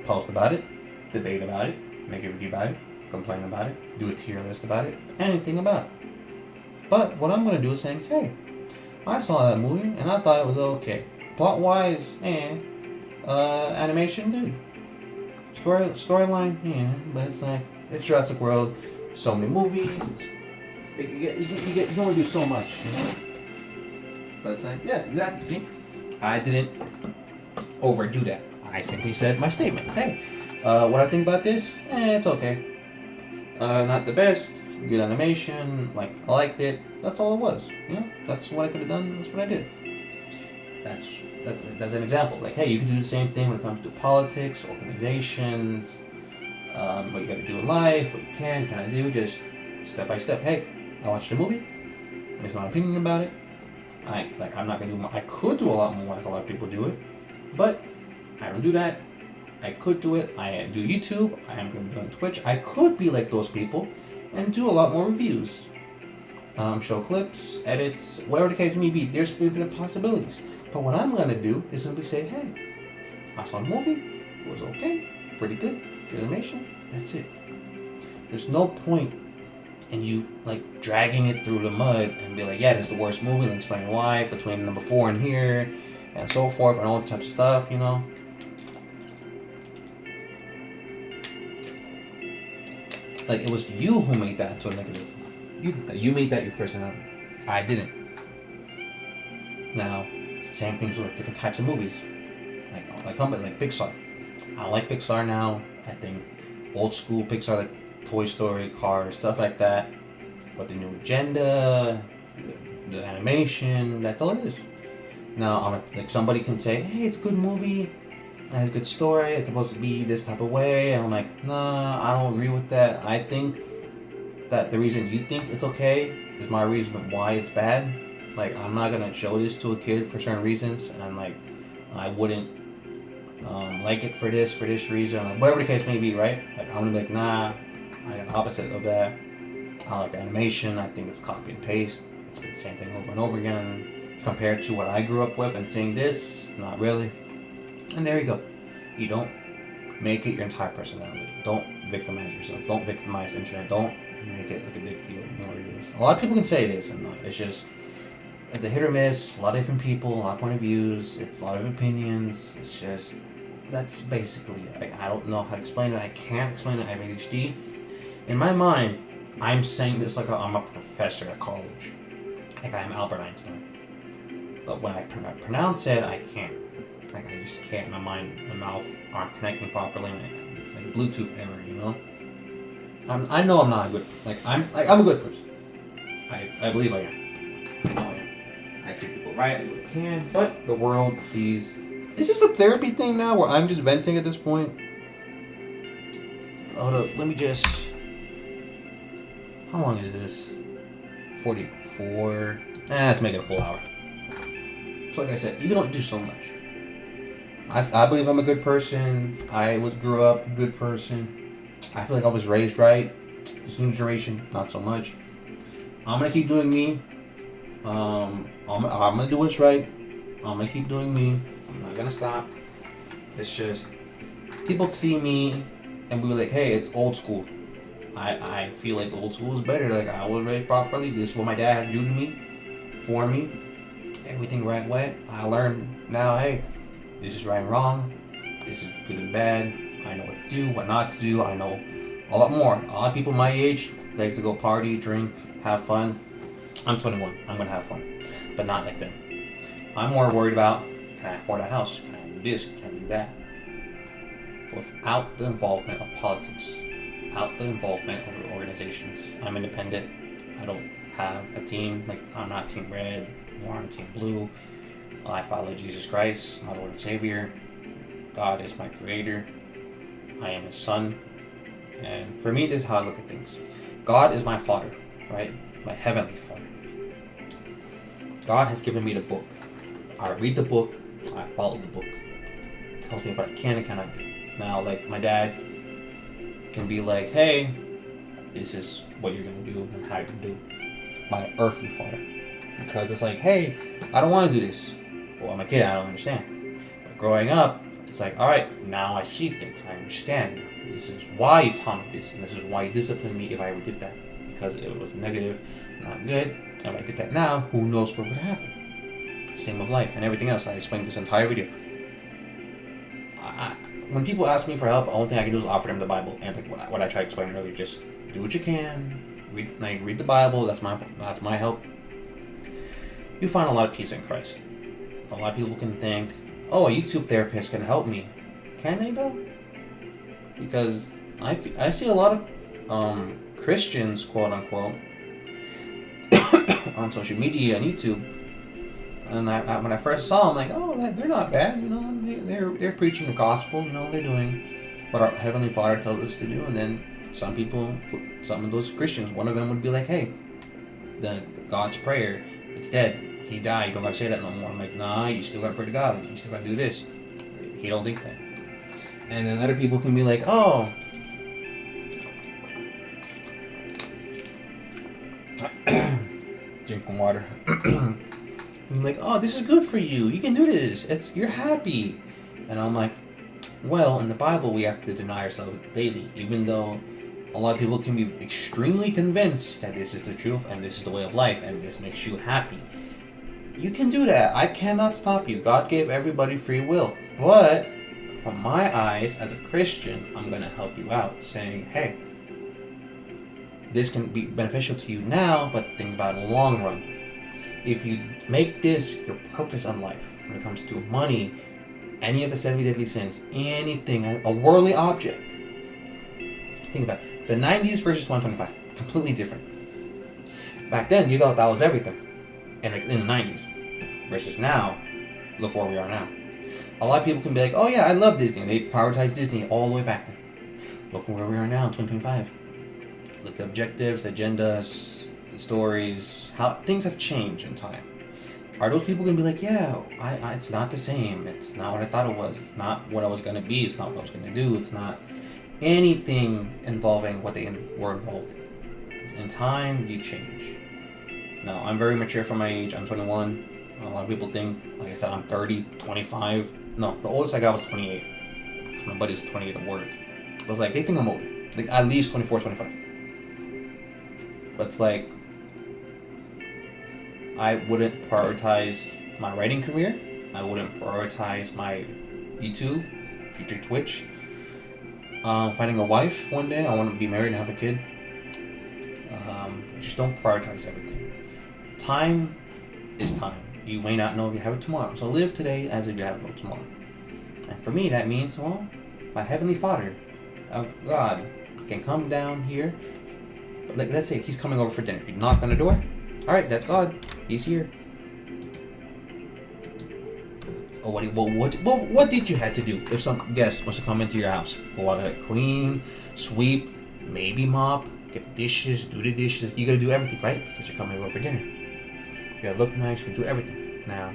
post about it, debate about it, make a review about it, complain about it, do a tier list about it, anything about it. But what I'm gonna do is saying, hey, I saw that movie and I thought it was okay. Plot wise, animation, dude. Storyline, yeah, but it's like it's Jurassic World. So many movies. You can only do so much, you know. But it's like, yeah, exactly. See, I didn't overdo that. I simply said my statement. Hey, what I think about this? It's okay. Not the best. Good animation. Like I liked it. That's all it was. You know, that's what I could have done. That's what I did. That's an example. Like, hey, you can do the same thing when it comes to politics, organizations, what you got to do in life, what you can I do, just step by step. Hey, I watched a movie. Here's my opinion about it. I'm not gonna do. I could do a lot more, like a lot of people do it, but I don't do that. I could do it. I do YouTube. I am gonna be doing Twitch. I could be like those people and do a lot more reviews, show clips, edits, whatever the case may be. There's infinite possibilities. But what I'm gonna do is simply say, hey, I saw the movie. It was okay, pretty good, good animation. That's it. There's no point in you like dragging it through the mud and be like, yeah, this is the worst movie, and explain why between number 4 and here, and so forth, and all this type of stuff, you know. Like it was you who made that into a negative. You made that your personality. I didn't. Now, same things with different types of movies. Like Pixar. I like Pixar now. I think old school Pixar, like Toy Story, Cars, stuff like that. But the new agenda, the animation, that's all it is. Now, like somebody can say, hey, it's a good movie. It has a good story. It's supposed to be this type of way. And I'm like, nah, I don't agree with that. I think that the reason you think it's okay is my reason why it's bad. Like, I'm not gonna show this to a kid for certain reasons, and like, I wouldn't like it for this reason, like, whatever the case may be, right? Like, I'm gonna be like, nah, I got the opposite of that. I like animation. I think it's copy and paste. It's the same thing over and over again. Compared to what I grew up with, and seeing this, not really. And there you go. You don't make it your entire personality. Don't victimize yourself. Don't victimize the internet. Don't make it like a big deal more it is. A lot of people can say it is, and it's just, it's a hit or miss. A lot of different people, a lot of point of views. It's a lot of opinions. It's just, that's basically it. Like, I don't know how to explain it. I can't explain it. I have ADHD. In my mind, I'm saying this like I'm a professor at college. Like I'm Albert Einstein. But when I pronounce it, I can't. Like I just can't. My mind and mouth aren't connecting properly. It's like Bluetooth error, you know. I know I'm not a good. I'm a good person. I believe I am. I treat people right. I do what I can. But the world sees. Is this a therapy thing now, where I'm just venting at this point? Hold up. Let me just. How long is this? 44. Let's make it a full hour. So like I said, you can only do so much. I believe I'm a good person. Grew up a good person. I feel like I was raised right. This new generation, not so much. I'm gonna keep doing me. I'm gonna do what's right. I'm gonna keep doing me. I'm not gonna stop. It's just people see me and we were like, hey, it's old school. I feel like old school is better. Like I was raised properly. This is what my dad had to do to me, for me. everything the right way. I learned now, hey, this is right and wrong. This is good and bad. I know what to do, what not to do. I know a lot more. A lot of people my age like to go party, drink, have fun. I'm 21. I'm gonna have fun, but not like them. I'm more worried about, can I afford a house? Can I do this? Can I do that? Without the involvement of politics, without the involvement of organizations. I'm independent. I don't have a team. Like, I'm not Team Red, nor on Team Blue. I follow Jesus Christ, my Lord and Savior. God is my creator. I am his son. And for me, this is how I look at things. God is my father, right? My heavenly father. God has given me the book. I read the book. I follow the book. It tells me what I can and cannot do. Now, like, my dad can be like, hey, this is what you're going to do and how you're going to do it. My earthly father. Because it's like, hey, I don't want to do this. Well, I'm a kid, I don't understand. But growing up, it's like, all right, now I see things. I understand. This is why you taught me this, and this is why you disciplined me if I ever did that. Because it was negative, not good. And if I did that now, who knows what would happen. Same with life and everything else. I explained this entire video. When people ask me for help, the only thing I can do is offer them the Bible. And like what I tried to explain earlier, just do what you can. Read the Bible. That's my help. You find a lot of peace in Christ. A lot of people can think, oh, a YouTube therapist can help me. Can they though? Because I see a lot of Christians, quote unquote, on social media and YouTube, and when I first saw them, like, oh, they're not bad, you know, they're preaching the gospel, you know, they're doing what our Heavenly Father tells us to do. And then some of those Christians, one of them would be like, hey, the God's prayer, it's dead. He died. You don't gotta say that no more. I'm like, nah, you still gotta pray to God. You still gotta do this. He don't think that. And then other people can be like, oh, drinking water. I'm like, oh, this is good for you. You can do this. You're happy. And I'm like, well, in the Bible, we have to deny ourselves daily, even though a lot of people can be extremely convinced that this is the truth and this is the way of life and this makes you happy. You can do that. I cannot stop you. God gave everybody free will. But from my eyes, as a Christian, I'm going to help you out, saying, hey, this can be beneficial to you now, but think about it in the long run. If you make this your purpose in life, when it comes to money, any of the 70 deadly sins, anything, a worldly object, think about it. The 90s versus 125, completely different. Back then, you thought that was everything. In the 90s, versus now, look where we are now. A lot of people can be like, oh yeah, I love Disney. And they prioritize Disney all the way back then. Look where we are now, 2025. Look at the objectives, agendas, the stories, how things have changed in time. Are those people going to be like, yeah, it's not the same. It's not what I thought it was. It's not what I was going to be. It's not what I was going to do. It's not anything involving what they were involved in. In time, you change. Now, I'm very mature for my age. I'm 21. A lot of people think, like I said, I'm 30, 25. No, the oldest I got was 28. My buddy's 28 at work. It was like, they think I'm older. Like, at least 24, 25. But it's like, I wouldn't prioritize my writing career. I wouldn't prioritize my YouTube, future Twitch. Finding a wife one day. I want to be married and have a kid. Just don't prioritize everything. Time is time. You may not know if you have it tomorrow. So live today as if you have it tomorrow. And for me, that means, well, my Heavenly Father, God, can come down here. Like, let's say he's coming over for dinner. You knock on the door. All right, that's God. He's here. Oh, what did you have to do if some guest wants to come into your house? Well, clean, sweep, maybe mop, get the dishes, do the dishes. You gotta do everything, right? Because you're coming over for dinner. You gotta look nice, you gotta do everything. Now,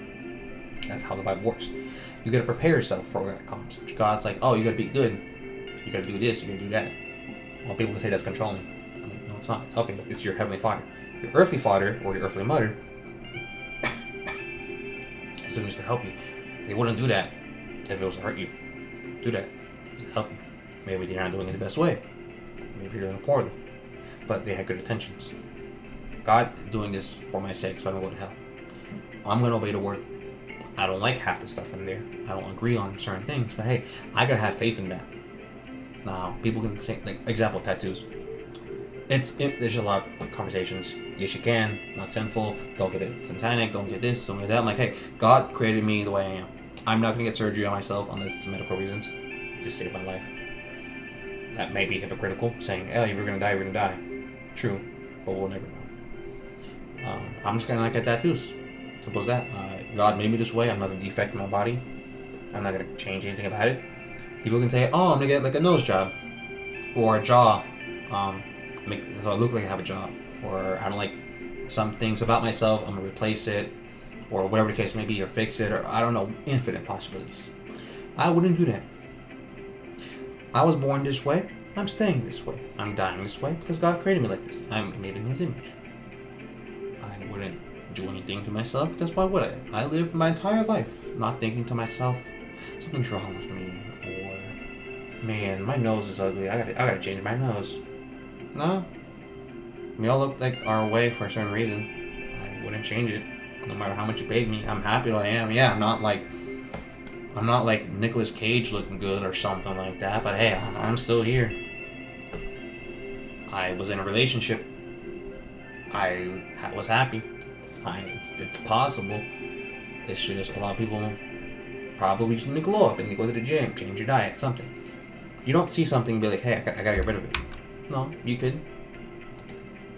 that's how the Bible works. You gotta prepare yourself for when it comes. God's like, oh, you gotta be good. You gotta do this, you gotta do that. Well, people can say that's controlling. I mean, no, it's not. It's helping. It's your Heavenly Father. Your earthly father or your earthly mother is doing this to help you. They wouldn't do that if it was to hurt you. Do that to help you. Maybe they're not doing it the best way. Maybe you're doing it poorly. But they had good intentions. God is doing this for my sake, so I don't go to hell. I'm gonna obey the word. I don't like half the stuff in there. I don't agree on certain things, but hey, I gotta have faith in that. Now, people can say, like, example, tattoos. There's a lot of conversations. Yes, you can. Not sinful. Don't get it satanic. Don't get this. Don't get that. I'm like, hey, God created me the way I am. I'm not gonna get surgery on myself unless it's medical reasons to save my life. That may be hypocritical, saying, "Oh, you were gonna die. You're gonna die." True, but we'll never know. I'm just gonna not get tattoos. Simple as that. God made me this way. I'm not gonna defect my body. I'm not gonna change anything about it. People can say, "Oh, I'm gonna get like a nose job or a jaw, so I look like I have a job," or I don't like some things about myself. I'm gonna replace it, or whatever the case may be, or fix it, or I don't know, infinite possibilities. I wouldn't do that. I was born this way. I'm staying this way. I'm dying this way because God created me like this. I'm made in His image. I wouldn't do anything to myself because why would I? I lived my entire life not thinking to myself, something's wrong with me, or man, my nose is ugly. I gotta change my nose. No, we all look like our way for a certain reason. I wouldn't change it, no matter how much you paid me. I'm happy that I am. Yeah, I'm not like Nicolas Cage looking good or something like that. But hey, I'm still here. I was in a relationship. I was happy. It's possible. It's just a lot of people probably just need to glow up and you go to the gym, change your diet, something. You don't see something and be like, hey, I gotta get rid of it. No, you could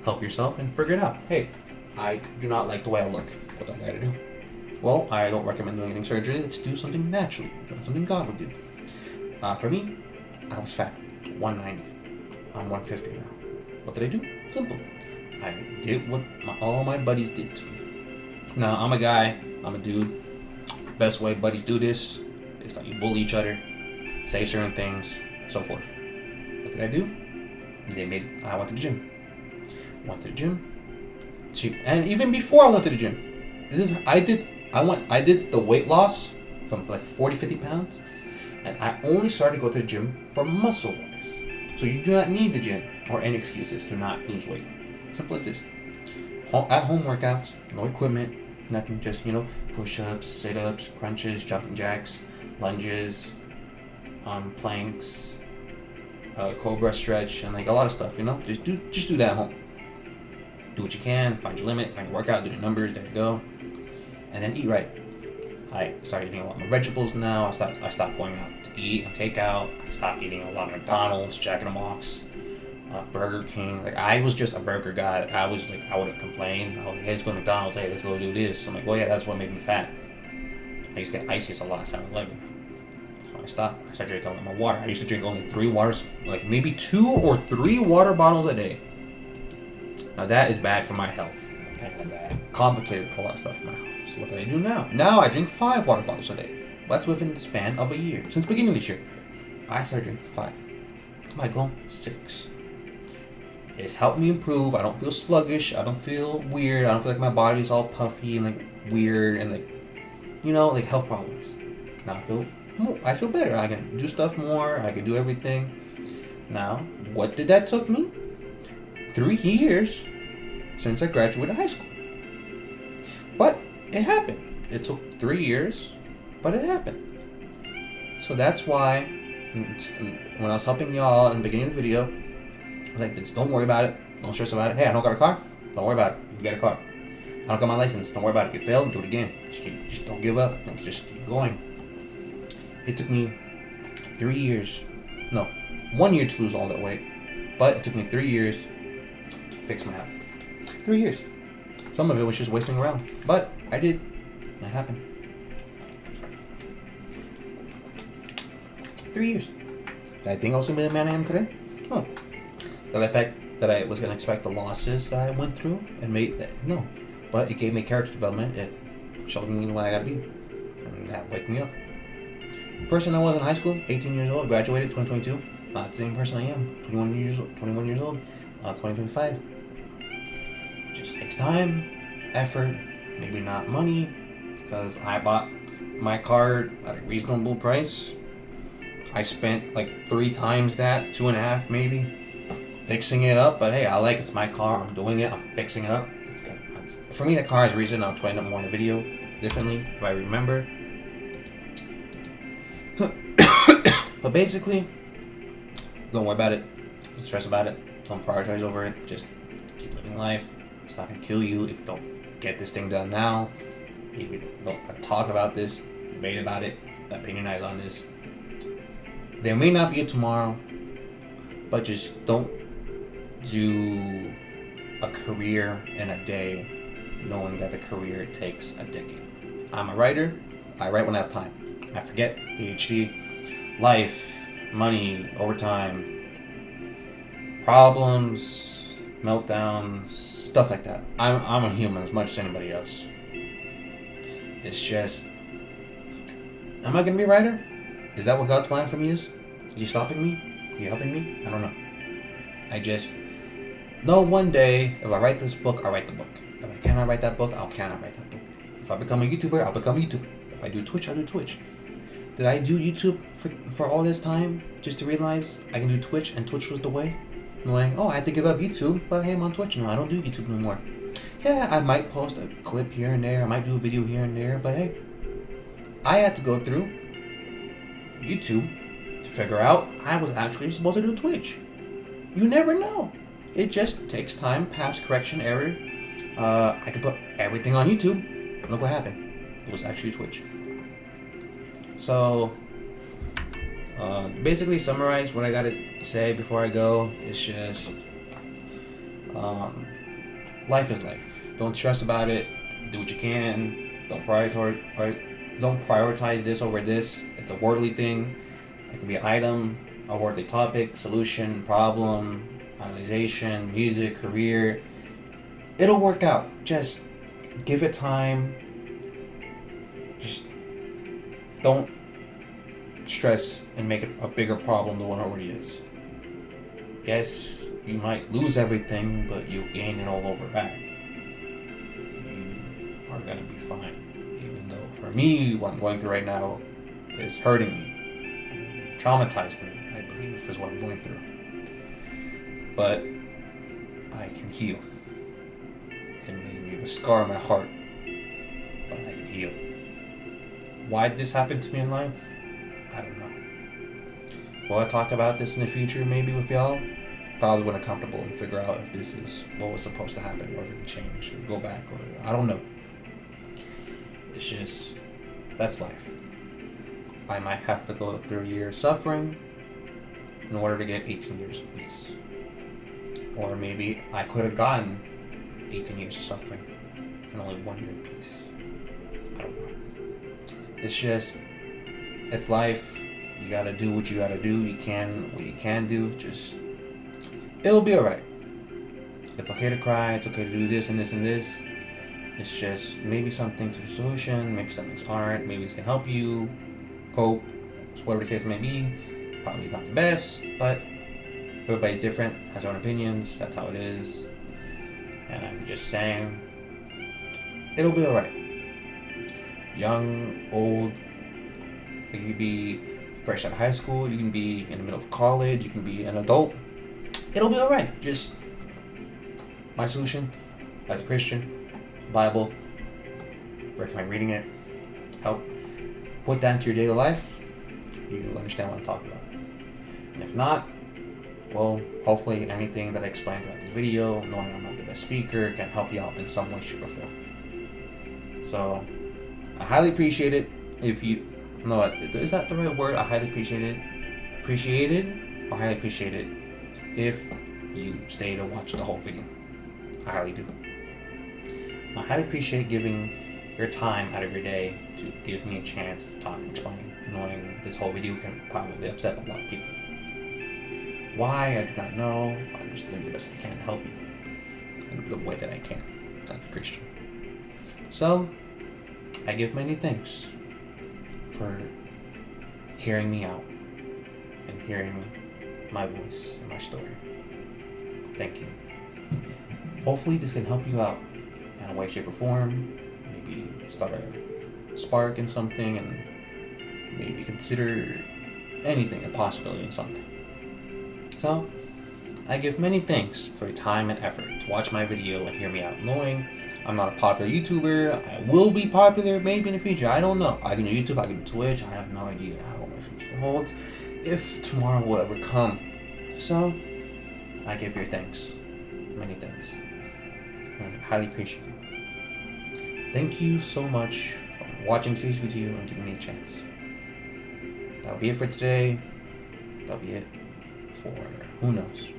help yourself and figure it out. Hey, I do not like the way I look. What do I gotta do? Well, I don't recommend doing anything surgery. Let's do something naturally. Something God would do. For me, I was fat. 190. I'm 150 now. What did I do? Simple. I did what all my buddies did to me. Now, I'm a guy. I'm a dude. Best way buddies do this is that you bully each other, say certain things, so forth. What did I do? I went to the gym. And even before I went to the gym, I did the weight loss from like 40, 50 pounds, and I only started to go to the gym for muscle wise. So you do not need the gym or any excuses to not lose weight. Simple as this. At home workouts, no equipment, nothing, just, push-ups, sit-ups, crunches, jumping jacks, lunges, planks, cobra stretch, and like a lot of stuff, Just do that at home. Do what you can, find your limit, find your workout, do the numbers, there you go. And then eat right. I started eating a lot more vegetables now. I stopped going out to eat and take out. I stopped eating a lot of McDonald's, Jack in the Box, Burger King. Like, I was just a burger guy. Like, I wouldn't complain. I was like, hey, let's go to McDonald's. Hey, let's go do this. I'm like, well, yeah, that's what made me fat. I used to get ices a lot at 7-Eleven. So I stopped. I started drinking a lot more water. I used to drink only 3 waters, like maybe 2 or 3 water bottles a day. Now, that is bad for my health. And that complicated a lot of stuff in my health. So what do I do now? Now I drink 5 water bottles a day. That's within the span of a year. Since the beginning of this year, I started drinking 5. My goal, 6. It's helped me improve. I don't feel sluggish. I don't feel weird. I don't feel like my body's all puffy and like weird and like health problems. Now I feel better. I can do stuff more. I can do everything. Now, what did that took me? 3 years since I graduated high school. But it happened. It took 3 years, but it happened. So that's why when I was helping y'all in the beginning of the video, I was like, don't worry about it. Don't stress about it. Hey, I don't got a car. Don't worry about it. You get a car. I don't got my license. Don't worry about it. You failed, do it again. Just don't give up. Just keep going. It took me 3 years. No, 1 year to lose all that weight. But it took me 3 years to fix my health. 3 years. Some of it was just wasting around. But I did. It happened. 3 years. Did I think I was going to be the man I am today? No. That I was going to expect the losses that I went through and made that? No. But it gave me character development. It showed me what I got to be. And that waked me up. The person I was in high school, 18 years old, graduated 2022. Not the same person I am. 21 years old, 2025. It just takes time, effort, maybe not money, because I bought my car at a reasonable price. I spent like 3 times that, 2.5 maybe, fixing it up. But hey, I like it's my car. I'm doing it. I'm fixing it up. It's good. for me, that car has reason. I'll explain it more in the video differently if I remember. But basically, don't worry about it. Don't stress about it. Don't prioritize over it. Just keep living life. It's not gonna kill you if you don't get this thing done now. If you don't talk about this, debate about it, opinionize on this. There may not be a tomorrow, but just don't do a career in a day knowing that the career takes a decade. I'm a writer. I write when I have time. I forget. ADHD, life, money, overtime, problems, meltdowns, stuff like that. I'm a human as much as anybody else. It's just, am I gonna be a writer? Is that what God's plan for me is? Is he stopping me? Is he helping me? I don't know. I just know one day if I write this book, I'll write the book. If I cannot write that book, I cannot write that book. If I become a YouTuber, I'll become a YouTuber. If I do Twitch, I'll do Twitch. Did I do YouTube for all this time just to realize I can do Twitch and Twitch was the way? Knowing, oh, I had to give up YouTube, but hey, I'm on Twitch now. I don't do YouTube no more. Yeah, I might post a clip here and there. I might do a video here and there, but hey, I had to go through YouTube to figure out I was actually supposed to do Twitch. You never know. It just takes time, perhaps correction, error. I could put everything on YouTube. Look what happened. It was actually Twitch. So, basically summarize what I gotta say before I go. It's just, life is life. Don't stress about it. Do what you can. Don't prioritize this over this. It's a worldly thing. It can be an item, a worldly topic, solution, problem, analyzation, music, career. It'll work out. Just give it time. Just don't stress and make it a bigger problem than what it already is. Yes, you might lose everything, but you gain it all over back. You are gonna be fine. Even though for me, what I'm going through right now is hurting me. Traumatized me, I believe, is what I'm going through. But I can heal. It may leave a scar on my heart, but I can heal. Why did this happen to me in life? I don't know. Will I talk about this in the future maybe with y'all? Probably when I'm comfortable and figure out if this is what was supposed to happen or to change or go back or I don't know. It's just, that's life. I might have to go through a year of suffering in order to get 18 years of peace. Or maybe I could have gotten 18 years of suffering and only 1 year of peace. I don't know. It's just, it's life. You gotta do what you gotta do. You can what you can do. Just, it'll be alright. It's okay to cry. It's okay to do this and this and this. It's just maybe something's a solution. Maybe something's hard. Maybe it's gonna help you cope. Whatever the case may be. Probably not the best, but everybody's different. Has their own opinions. That's how it is. And I'm just saying, it'll be alright. Young, old. You can be fresh out of high school. You can be in the middle of college. You can be an adult. It'll be alright. Just my solution as a Christian, Bible. Recommend reading it. Help put that into your daily life. You'll understand what I'm talking about. And if not, well, hopefully anything that I explained throughout this video, knowing I'm not the best speaker, can help you out in some way, shape, or form. So, I highly appreciate it if you... No, is that the right word? I highly appreciate it. Appreciated? Or highly appreciate it if you stay to watch the whole video. I highly do. I highly appreciate giving your time out of your day to give me a chance to talk and explain, knowing this whole video can probably upset a lot of people. Why, I do not know. I'm just doing the best I can to help you in the way that I can as a Christian. So, I give many thanks for hearing me out and hearing my voice and my story. Thank you. Hopefully this can help you out in a way, shape, or form. Maybe start a spark in something and maybe consider anything a possibility in something. So, I give many thanks for your time and effort to watch my video and hear me out, knowing I'm not a popular YouTuber. I will be popular maybe in the future. I don't know. I can do YouTube, I can do Twitch. I have no idea how my future holds. If tomorrow will ever come. So, I give your thanks. Many thanks. I highly appreciate it. Thank you so much for watching today's video and giving me a chance. That'll be it for today. That'll be it for who knows.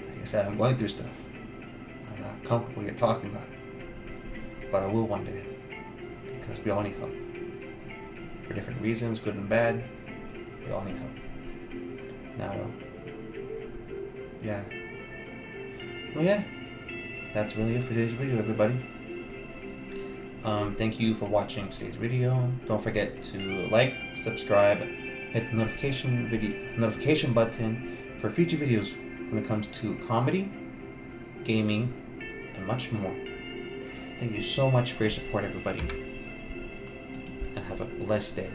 Like I said, I'm going through stuff. I'm not comfortable yet talking about it. But I will one day. Because we all need help. For different reasons, good and bad. We all need help. Now, yeah. Well, yeah. That's really it for today's video, everybody. Thank you for watching today's video. Don't forget to like, subscribe, hit the notification button for future videos when it comes to comedy, gaming, and much more. Thank you so much for your support, everybody. And have a blessed day.